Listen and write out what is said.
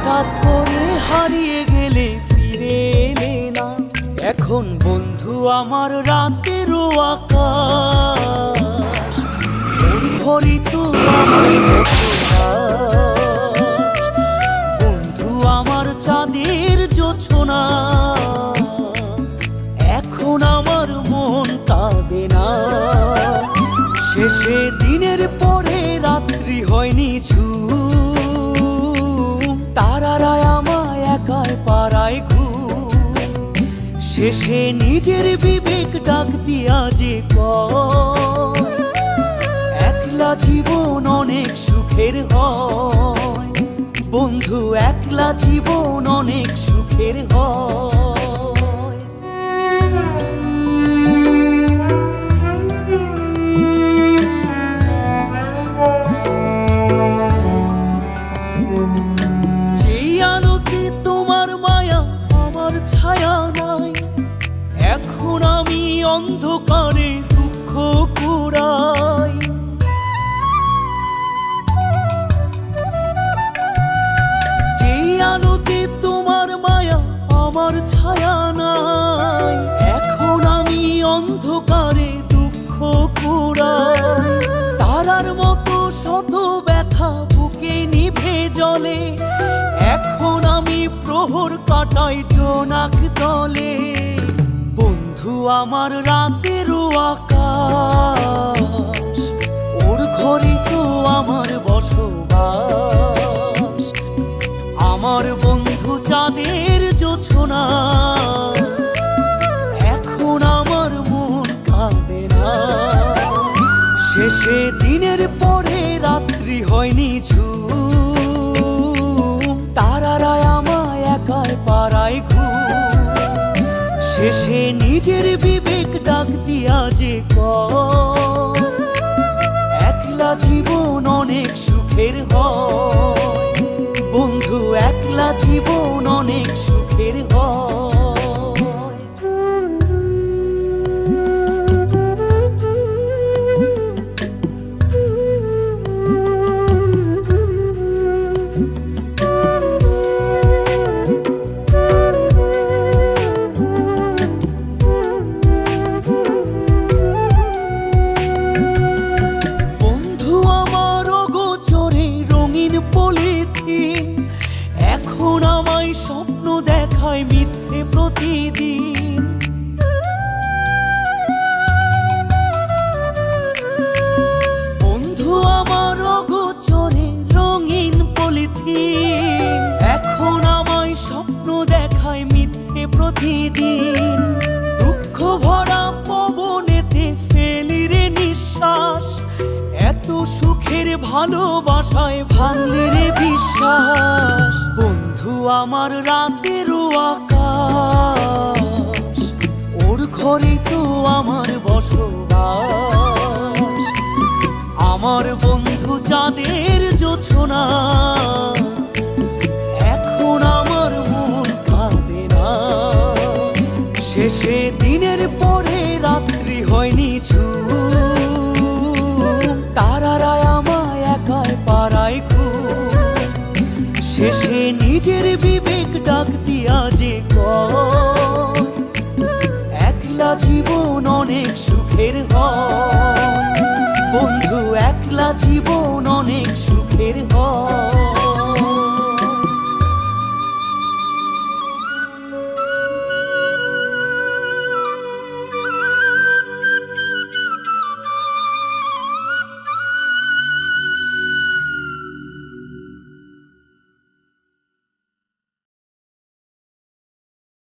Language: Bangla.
হঠাৎ করে হারিয়ে গেলে ফিরে এলে না। এখন বন্ধু আমার রাতেরও আকাশ, মন ভরি তো আমার বন্ধু আমার চাঁদের জোছনা। এখন আমার মন কাঁদে না, শেষে দিনের পরে রাত্রি হয়নি ঝুম, তারারা আমায় একাই পাড়ায় ঘুম। শেষে নিজের বিবেক ডাক দিয়া যে কয়, একলা জীবন অনেক সুখের হয় বন্ধু, একলা জীবন অনেক সুখের হয়। যেই আলোতে তোমার মায়া আমার ছায়া নাই, এখন আমি অন্ধকারে দুঃখ কুড়াই। যেই আলোতে তোমার মায়া আমার ছায়া নাই, এখন আমি অন্ধকারে দুঃখ কুড়াই। তারার মতো শত ব্যথা বুকে নিভে জ্বলে, এখন আমি প্রহর কাটাই জোনাক দলে। বন্ধু আমার রাতেরও আকাশ, ওর ঘরে তো আমার বসবাস। আমার বন্ধু চাঁদের জোছনা, এখন আমার মন কাঁদে না। শেষে দিনের পরে রাত্রি হয়নি ঝুম, তারারা আমায় একাই পাড়ায় ঘুম। শেষে নিজের বিবেক ডাক দিয়া যে কয়, একলা জীবন অনেক সুখের হয় বন্ধু, একলা জীবন অনেক সুখের হয়। এখন আমায় স্বপ্ন দেখায় মিথ্যে প্রতিদিন। বন্ধু আমার অগোচরে রঙিন পলিথিন, এখন আমায় স্বপ্ন দেখায় মিথ্যে প্রতিদিন। দুঃখ ভরা পবনেতে ফেলি রে নিঃশ্বাস, এত সুখের ভালোবাসায় ভাঙলি রে বিশ্বাস। বন্ধু আমার রাতেরও আকাশ, ওর ঘরে তো আমার বসবাস। আমার বন্ধু চাঁদের জোছনা, এখন আমার মন কাঁদে না। শেষে দিনের পরে রাত্রি হয়নি ঝুম, তারারা আমায় একাই পাড়ায় ঘুম। শেষে নিজের বিবেক ডাক দিয়া যে কয়, একলা জীবন অনেক সুখের হয় বন্ধু, একলা জীবন অনেক